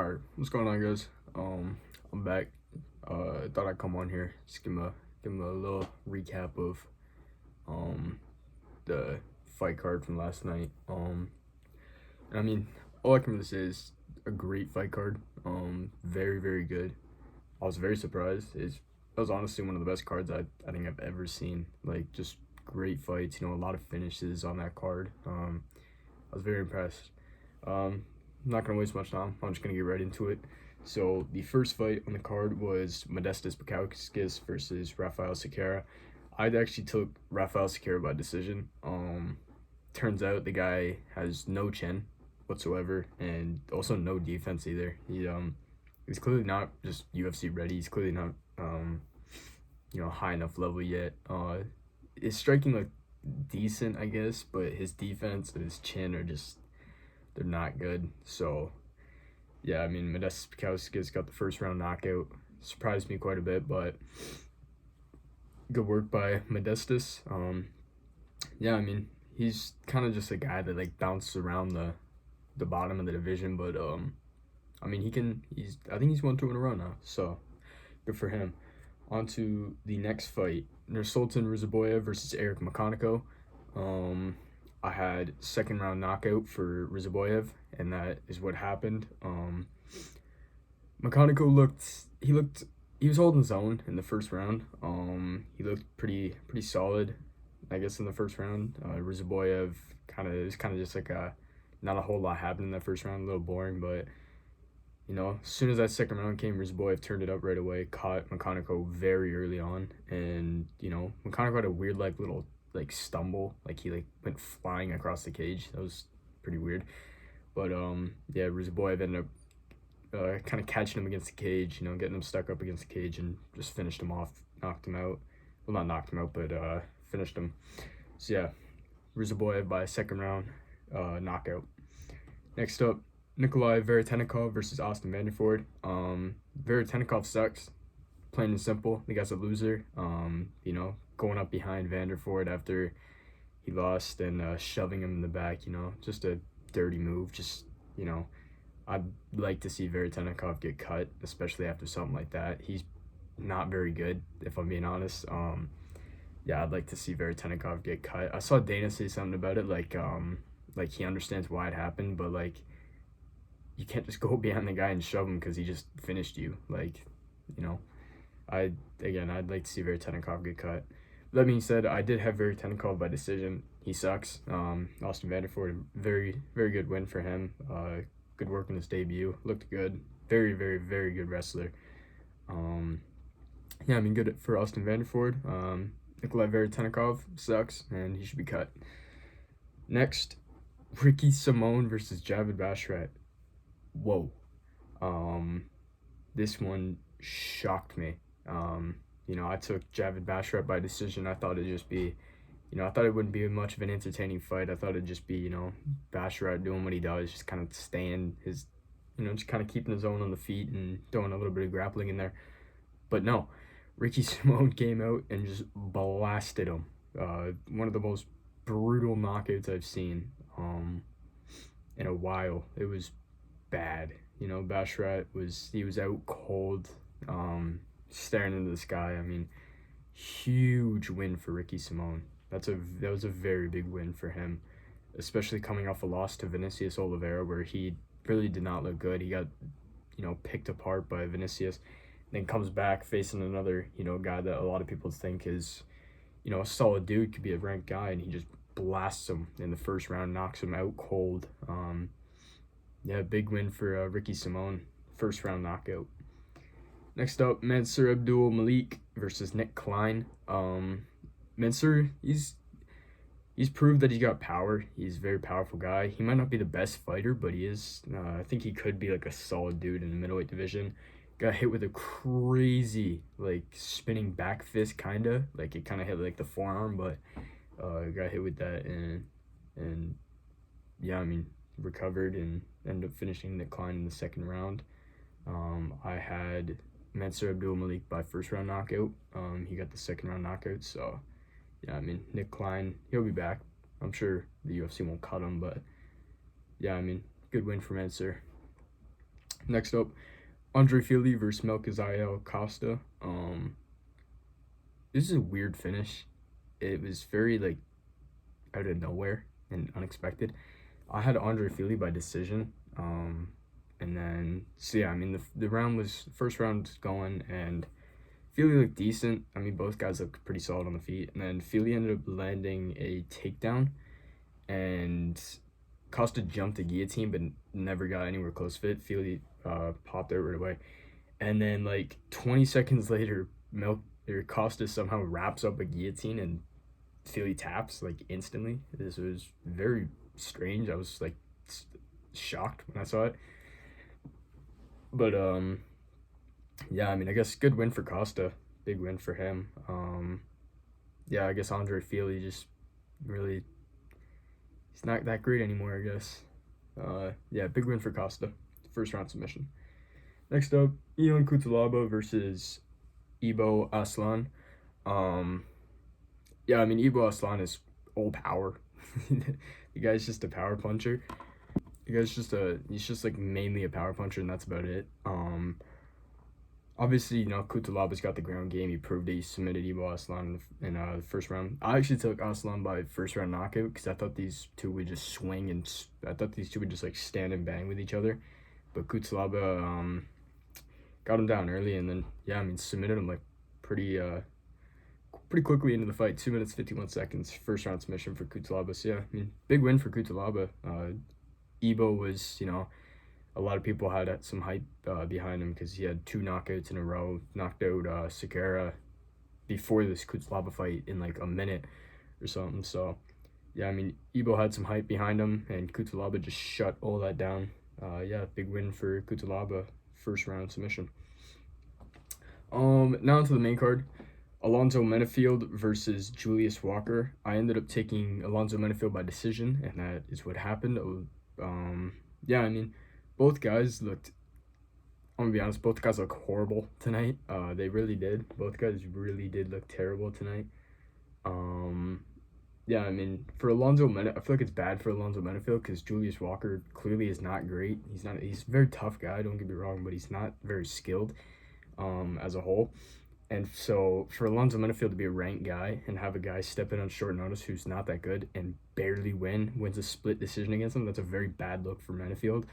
Alright, what's going on, guys? I'm back. I thought I'd come on here, just give him a little recap of the fight card from last night. I mean, all I can really say is a great fight card. Very, very good. I was very surprised. That was honestly one of the best cards I think I've ever seen. Like, just great fights. A lot of finishes on that card. I was very impressed. I'm not gonna waste much time. I'm just gonna get right into it. So the first fight on the card was Modestas Bukauskas versus Rafael Sequeira. I actually took Rafael Sequeira by decision. Turns out the guy has no chin whatsoever, and also no defense either. He's clearly not just UFC ready. He's clearly not high enough level yet. His striking looked decent, I guess, but his defense and his chin are just, they're not good. So yeah, I mean, Modestas Bukauskas got the first round knockout. Surprised me quite a bit, but good work by Modestas. Yeah, I mean, he's kind of just a guy that like bounces around the bottom of the division, but I mean, I think he's won 2 in a row now, so good for him. On to the next fight, Nursultan Ruziboyev versus Eric Makhaniko. I had second round knockout for Ruziboyev, and that is what happened. Makhaniko he was holding his own in the first round. He looked pretty solid, I guess, in the first round. Ruziboyev it was kind of just like not a whole lot happened in that first round, a little boring, but as soon as that second round came, Ruziboyev turned it up right away, caught Makhaniko very early on, and Makhaniko had a weird little stumble, he went flying across the cage. That was pretty weird, but yeah, Ruziboyev ended up kind of catching him against the cage, getting him stuck up against the cage, and just finished him off, knocked him out. Well, not knocked him out, but finished him. So yeah, Ruziboyev by second round knockout. Next up, Nikolai Veretennikov versus Austin Vanderford. Veretennikov sucks, plain and simple. The guy's a loser. Going up behind Vanderford after he lost and shoving him in the back, just a dirty move. I'd like to see Veretennikov get cut, especially after something like that. He's not very good, if I'm being honest. Yeah, I'd like to see Veretennikov get cut. I saw Dana say something about it, like he understands why it happened, but you can't just go behind the guy and shove him because he just finished you. I'd like to see Veretennikov get cut. That being said, I did have Veretennikov by decision. He sucks. Austin Vanderford, very, very good win for him. Good work in his debut. Looked good. Very, very, very good wrestler. Yeah, I mean, good for Austin Vanderford. Nikolai Veretennikov sucks, and he should be cut. Next, Ricky Simon versus Javid Basharat. Whoa. This one shocked me. I took Javid Basharat by decision. I thought it'd just be, I thought it wouldn't be much of an entertaining fight. I thought it'd just be, Basharat doing what he does, just kind of staying his, just kind of keeping his own on the feet and throwing a little bit of grappling in there. But no, Ricky Simon came out and just blasted him. One of the most brutal knockouts I've seen in a while. It was bad. Basharat was out cold, staring into the sky. I mean, huge win for Ricky Simon. That was a very big win for him, especially coming off a loss to Vinicius Oliveira, where he really did not look good. He got picked apart by Vinicius, then comes back facing another guy that a lot of people think is a solid dude, could be a ranked guy, and he just blasts him in the first round, knocks him out cold. Yeah, big win for Ricky Simon, first round knockout. Next up, Mansur Abdul Malik versus Nick Klein. Mansur, he's proved that he's got power. He's a very powerful guy. He might not be the best fighter, but he is. I think he could be a solid dude in the middleweight division. Got hit with a crazy spinning back fist, kinda. It kind of hit the forearm, but got hit with that, and yeah, I mean, recovered and ended up finishing Nick Klein in the second round. I had Mansur Abdul Malik by first round knockout. He got the second round knockout, so yeah, I mean, Nick Klein, he'll be back. I'm sure the UFC won't cut him, but yeah, I mean, good win for Mansur. Next up, Andre Fili versus Melchizael Costa. This is a weird finish. It was very like out of nowhere and unexpected. I had Andre Fili by decision. And then so yeah, I mean the first round was going and Fili looked decent. I mean both guys looked pretty solid on the feet. And then Fili ended up landing a takedown and Costa jumped a guillotine but never got anywhere close to it. Fili popped out right away. And then like 20 seconds later, Costa somehow wraps up a guillotine and Fili taps like instantly. This was very strange. I was like shocked when I saw it. But yeah, I mean I guess good win for Costa. Big win for him. Yeah, I guess Andre Fili just really he's not that great anymore, I guess. Yeah, big win for Costa. First round submission. Next up, Ion Cutelaba versus Ibo Aslan. Yeah, I mean Ibo Aslan is all power. The guy's just a power puncher. The guy's he's just like mainly a power puncher and that's about it. Obviously, you know, Kutulaba's got the ground game. He proved it. He submitted Ibo Aslan in the first round. I actually took Aslan by first round knockout because I thought these two would just swing and I thought these two would just like stand and bang with each other. But Kutulaba got him down early and then yeah, I mean submitted him like pretty quickly into the fight. 2 minutes 51 seconds. First round submission for Kutulaba. So yeah, I mean big win for Kutulaba. Ibo was, you know, a lot of people had some hype behind him because he had 2 knockouts in a row. Knocked out Sakara before this Kutulaba fight in like a minute or something. So yeah, I mean Ibo had some hype behind him and Kutulaba just shut all that down. Yeah, big win for Kutulaba. First round submission. Now onto the main card. Alonzo Menafield versus Julius Walker. I ended up taking Alonzo Menafield by decision, and that is what happened. Yeah, I mean, both guys looked, I'm gonna be honest, both guys look horrible tonight. They really did. Both guys really did look terrible tonight. Yeah, I mean, for Alonzo I feel like it's bad for Alonzo Menafield because Julius Walker clearly is not great. He's a very tough guy, don't get me wrong, but he's not very skilled as a whole. And so for Alonzo Menafield to be a ranked guy and have a guy step in on short notice who's not that good and barely wins a split decision against him, that's a very bad look for Menafield.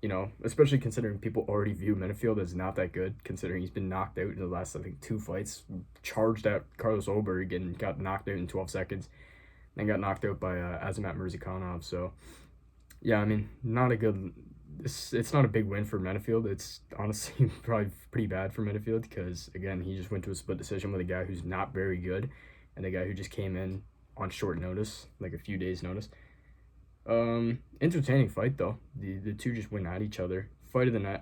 You know, especially considering people already view Menafield as not that good, considering he's been knocked out in the last, I think, 2 fights, charged at Carlos Oberg and got knocked out in 12 seconds, then got knocked out by Azamat Mirzakhanov. So, yeah, I mean, not a good... It's not a big win for Menafield. It's honestly probably pretty bad for Menafield because, again, he just went to a split decision with a guy who's not very good and a guy who just came in on short notice, like a few days' notice. Entertaining fight, though. The two just went at each other. Fight of the night.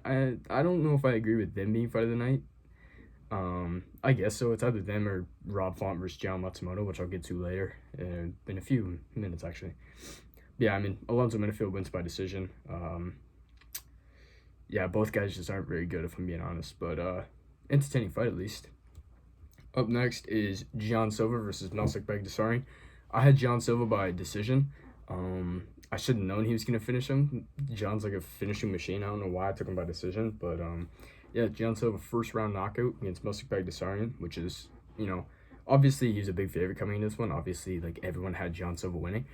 I don't know if I agree with them being fight of the night. I guess so. It's either them or Rob Font versus John Matsumoto, which I'll get to later in a few minutes, actually. Yeah, I mean, Alonzo Menafield wins by decision. Yeah, both guys just aren't very good, if I'm being honest. But entertaining fight, at least. Up next is Gian Silva versus Melsik Bagdasaryan. I had Gian Silva by decision. I should have known he was going to finish him. John's like a finishing machine. I don't know why I took him by decision. But, yeah, Gian Silva first-round knockout against Melsik Bagdasaryan, which is, you know, obviously he was a big favorite coming in this one. Obviously, like, everyone had Gian Silva winning.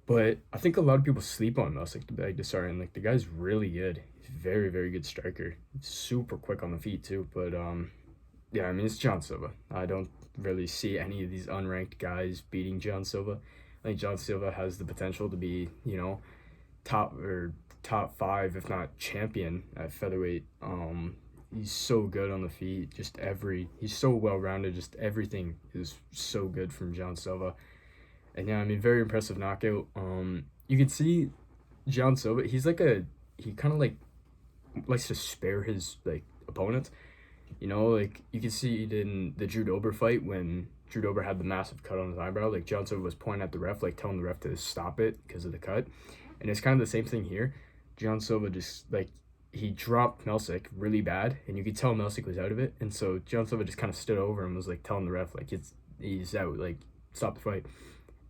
But I think a lot of people sleep on Melsik Bagdasaryan. Like, the guy's really good. He's a very, very good striker. He's super quick on the feet, too. But, yeah, I mean, it's Gian Silva. I don't really see any of these unranked guys beating Gian Silva. I think Gian Silva has the potential to be, you know, top 5, if not champion at featherweight. He's so good on the feet. He's so well-rounded. Just everything is so good from Gian Silva. And yeah, I mean, very impressive knockout. You can see Gian Silva, he kind of like likes to spare his like opponents. You know, like you can see it in the Drew Dober fight when Drew Dober had the massive cut on his eyebrow. Like Gian Silva was pointing at the ref, like telling the ref to stop it because of the cut. And it's kind of the same thing here. Gian Silva just like he dropped Melsik really bad, and you could tell Melsik was out of it. And so Gian Silva just kind of stood over and was like telling the ref like he's out, like stop the fight.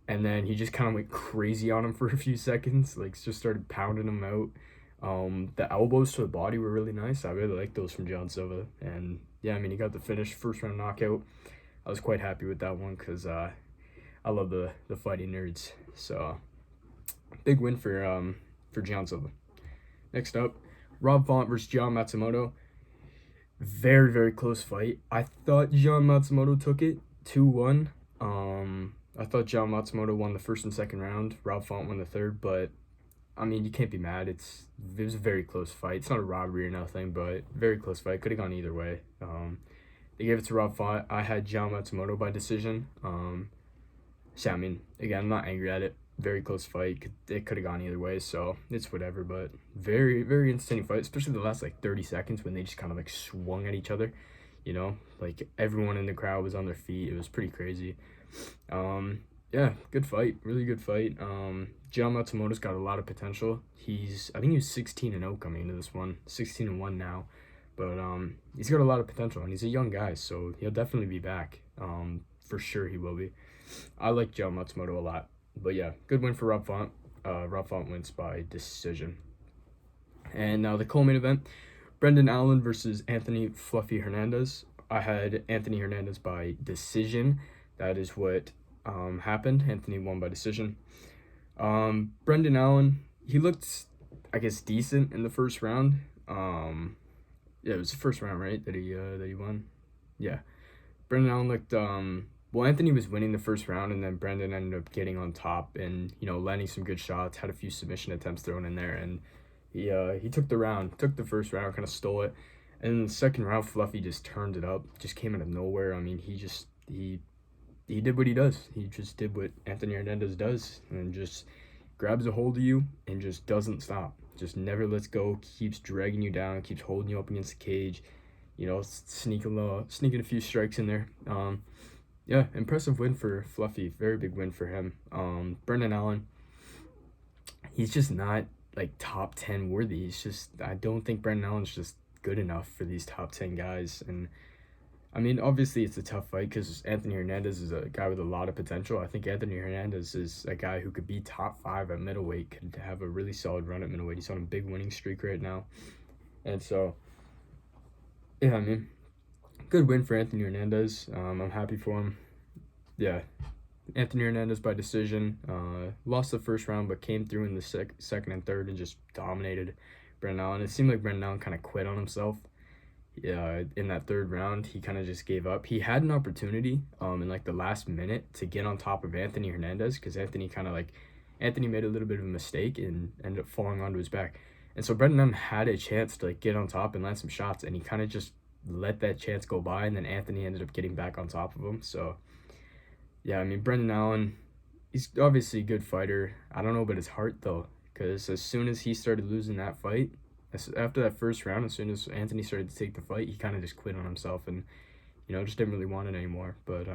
And then he just kind of went crazy on him for a few seconds, like just started pounding him out. The elbows to the body were really nice. I really like those from John Silva. And yeah, I mean, he got the finish, first round knockout. I was quite happy with that one because I love the fighting nerds. So big win for John Silva. Next up, Rob Font versus John Matsumoto. Very, very close fight. I thought John Matsumoto took it 2-1. I thought John Matsumoto won the first and second round. Rob Font won the third, but I mean, you can't be mad. It was a very close fight. It's not a robbery or nothing, but very close fight. Could have gone either way. They gave it to Rob Font. I had John Matsumoto by decision. So I mean, again, I'm not angry at it. Very close fight. It could have gone either way, so it's whatever. But very, very entertaining fight, especially the last like 30 seconds when they just kind of like swung at each other. You know, like everyone in the crowd was on their feet. It was pretty crazy. Yeah, good fight. Really good fight. John Matsumoto's got a lot of potential. I think he was 16-0 coming into this one. 16-1 now. But he's got a lot of potential, and he's a young guy, so he'll definitely be back. For sure he will be. I like John Matsumoto a lot. But yeah, good win for Rob Font. Rob Font wins by decision. And now the co-main event, Brendan Allen versus Anthony Fluffy Hernandez. I had Anthony Hernandez by decision. That is what happened. Anthony won by decision. Brendan Allen, he looked, I guess, decent in the first round. Yeah, it was the first round, right, that he won? Yeah. Brendan Allen looked, well, Anthony was winning the first round, and then Brendan ended up getting on top and, you know, landing some good shots, had a few submission attempts thrown in there, and he took the first round, kind of stole it. And in the second round, Fluffy just turned it up, just came out of nowhere. I mean, he did what he does. He just did what Anthony Hernandez does, and just grabs a hold of you and just doesn't stop. Just never lets go, keeps dragging you down, keeps holding you up against the cage, you know, sneaking a few strikes in there. Yeah, impressive win for Fluffy. Very big win for him. Brendan Allen, he's just not like top 10 worthy. I don't think Brendan Allen's just good enough for these top 10 guys. And I mean, obviously it's a tough fight because Anthony Hernandez is a guy with a lot of potential. I think Anthony Hernandez is a guy who could be top 5 at middleweight, could have a really solid run at middleweight. He's on a big winning streak right now. And so, yeah, I mean, good win for Anthony Hernandez. I'm happy for him. Yeah, Anthony Hernandez by decision. Lost the first round, but came through in the second and third and just dominated Brendan Allen. It seemed like Brendan Allen kind of quit on himself. In that third round, he kind of just gave up. He had an opportunity in like the last minute to get on top of Anthony Hernandez because Anthony made a little bit of a mistake and ended up falling onto his back. And so Brendan Allen had a chance to like get on top and land some shots, and he kind of just let that chance go by, and then Anthony ended up getting back on top of him. So yeah, I mean, Brendan Allen, he's obviously a good fighter. I don't know about his heart though, because as soon as he started losing that fight, after that first round, as soon as Anthony started to take the fight, he kind of just quit on himself and, you know, just didn't really want it anymore. But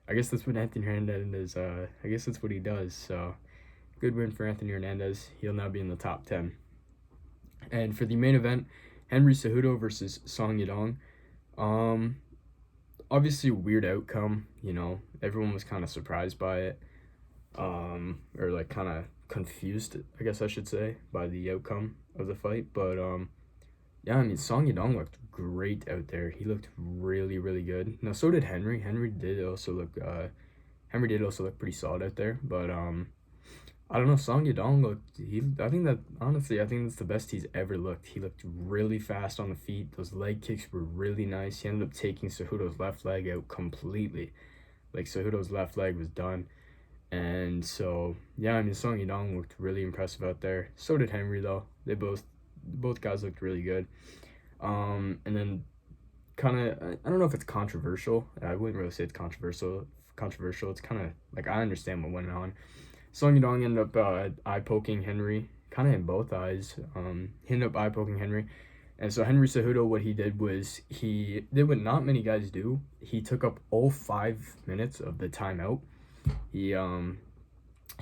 I guess that's what Anthony Hernandez is. I guess that's what he does. So good win for Anthony Hernandez. He'll now be in the top 10. And for the main event, Henry Cejudo versus Song Yadong. Obviously a weird outcome, you know. Everyone was kind of surprised by it. Or like kind of confused, I guess I should say, by the outcome of the fight. But yeah, I mean, Song Yadong looked great out there. He looked really, really good. Now so did Henry. Henry did also look pretty solid out there. But I don't know, Song Yadong I think that's the best he's ever looked. He looked really fast on the feet. Those leg kicks were really nice. He ended up taking Cejudo's left leg out completely. Like, Cejudo's left leg was done. And so, yeah, I mean, Song Yadong looked really impressive out there. So did Henry, though. They both guys looked really good. And then kind of, I don't know if it's controversial. I wouldn't really say it's controversial. It's kind of, like, I understand what went on. Song Yadong ended up eye-poking Henry, kind of in both eyes. He ended up eye-poking Henry. And so Henry Cejudo, what he did was he did what not many guys do. He took up all 5 minutes of the timeout. He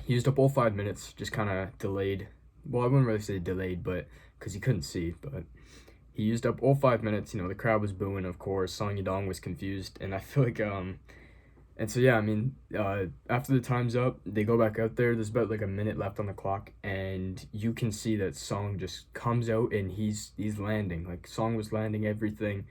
used up all 5 minutes, just kind of delayed. Well, I wouldn't really say delayed, but because he couldn't see. But he used up all 5 minutes. You know, the crowd was booing, of course. Song Yadong was confused. And I feel like And so yeah, I mean, after the time's up, they go back out there. There's about like a minute left on the clock, and you can see that Song just comes out and he's landing. Like Song was landing everything,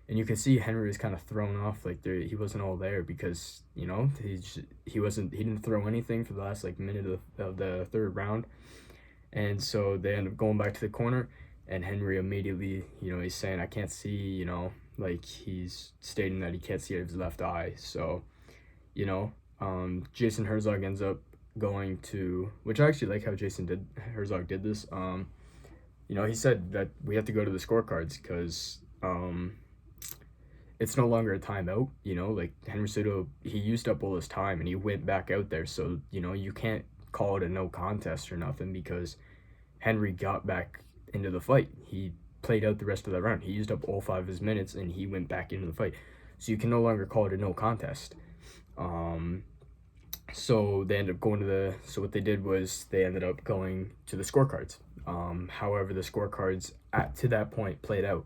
and you can see Henry was kind of thrown off. Like he wasn't all there because he didn't throw anything for the last like minute of the third round, and so they end up going back to the corner, and Henry immediately he's saying I can't see, like he's stating that he can't see out of his left eye. So Jason Herzog ends up going to, which I actually like how Herzog did this. He said that we have to go to the scorecards because it's no longer a timeout. Like Henry Cejudo, he used up all his time and he went back out there. So you can't call it a no contest or nothing because Henry got back into the fight. He played out the rest of that round. He used up all 5 of his minutes and he went back into the fight. So you can no longer call it a no contest. So they ended up going to so what they did was they ended up going to the scorecards. However, the scorecards to that point played out.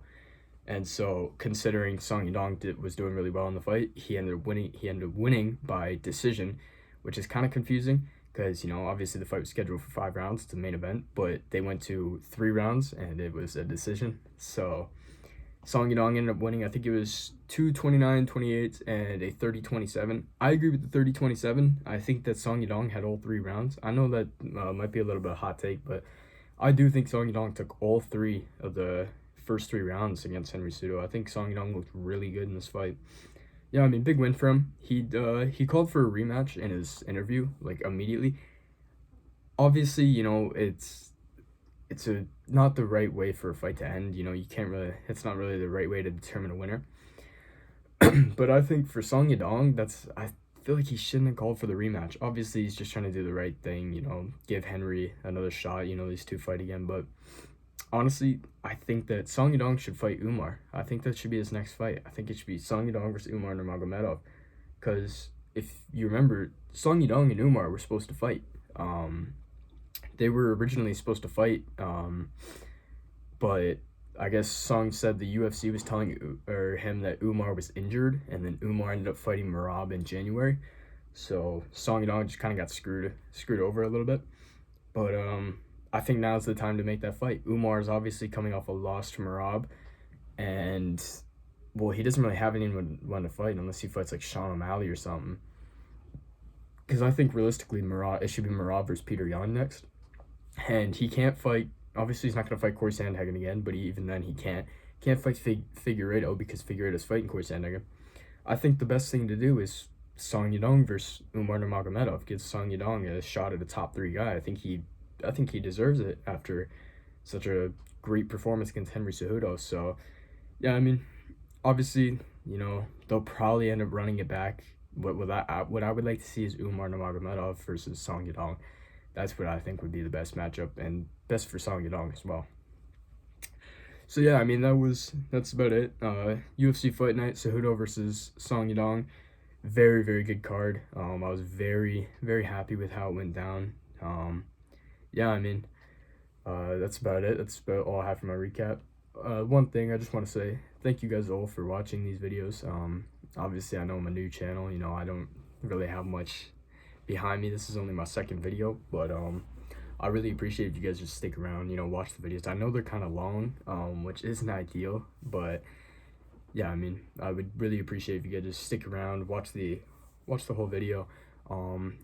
And so considering Song Yadong was doing really well in the fight, he ended up winning by decision, which is kind of confusing because, obviously the fight was scheduled for 5 rounds, it's the main event, but they went to 3 rounds and it was a decision. So Song Yadong ended up winning. I think it was 2 29-28 and a 30-27. I agree with the 30-27. I think that Song Yadong had all 3 rounds. I know that might be a little bit of a hot take, but I do think Song Yadong took all 3 of the first 3 rounds against Henry Cejudo. I think Song Yadong looked really good in this fight. Yeah, I mean, big win for him. He called for a rematch in his interview, like immediately. Obviously, it's not the right way for a fight to end. It's not really the right way to determine a winner. But I think for Song Yadong, I feel like he shouldn't have called for the rematch. Obviously, he's just trying to do the right thing, give Henry another shot, these 2 fight again. But honestly, I think that Song Yadong should fight Umar. I think that should be his next fight. I think it should be Song Yadong versus Umar Nurmagomedov. Because if you remember, Song Yadong and Umar were supposed to fight. They were originally supposed to fight, but I guess Song said the UFC was telling him that Umar was injured, and then Umar ended up fighting Merab in January. So Song Yadong just kind of got screwed over a little bit. But I think now's the time to make that fight. Umar is obviously coming off a loss to Merab, and well, he doesn't really have anyone to fight unless he fights like Sean O'Malley or something. Because I think realistically, it should be Merab versus Peter Yan next. And he can't fight, obviously he's not going to fight Corey Sandhagen again, but even then he can't fight Figueiredo because Figueiredo's fighting Corey Sandhagen. I think the best thing to do is Song Yadong versus Umar Nurmagomedov. Gives Song Yadong a shot at a top 3 guy. I think he deserves it after such a great performance against Henry Cejudo. So yeah, I mean, obviously, they'll probably end up running it back. What I would like to see is Umar Nurmagomedov versus Song Yadong. That's what I think would be the best matchup and best for Song Yadong as well. So yeah, I mean, that's about it. UFC Fight Night, Cejudo versus Song Yadong. Very, very good card. I was very, very happy with how it went down. Yeah, I mean, that's about it. That's about all I have for my recap. One thing I just want to say, thank you guys all for watching these videos. Obviously, I know I'm a new channel. I don't really have much behind me. This is only my 2nd video, but I really appreciate if you guys just stick around, watch the videos. I know they're kind of long, which isn't ideal, but yeah, I mean, I would really appreciate if you guys just stick around, watch the whole video. I'm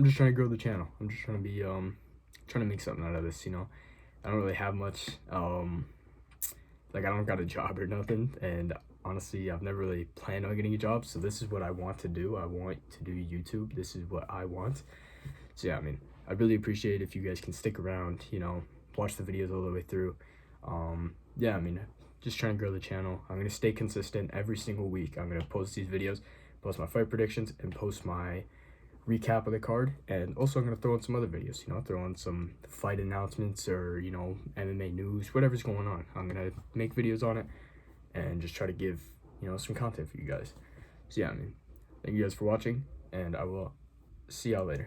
just trying to grow the channel. I'm just trying to be trying to make something out of this. I don't really have much, like I don't got a job or nothing, and honestly, I've never really planned on getting a job, so this is what I want to do. I want to do YouTube. This is what I want. So yeah, I mean, I'd really appreciate if you guys can stick around, watch the videos all the way through. Yeah, I mean, just trying to grow the channel. I'm going to stay consistent every single week. I'm going to post these videos, post my fight predictions, and post my recap of the card. And also I'm going to throw in some other videos, throw in some fight announcements or, MMA news, whatever's going on. I'm going to make videos on it and just try to give, some content for you guys. So yeah, I mean, thank you guys for watching, and I will see y'all later.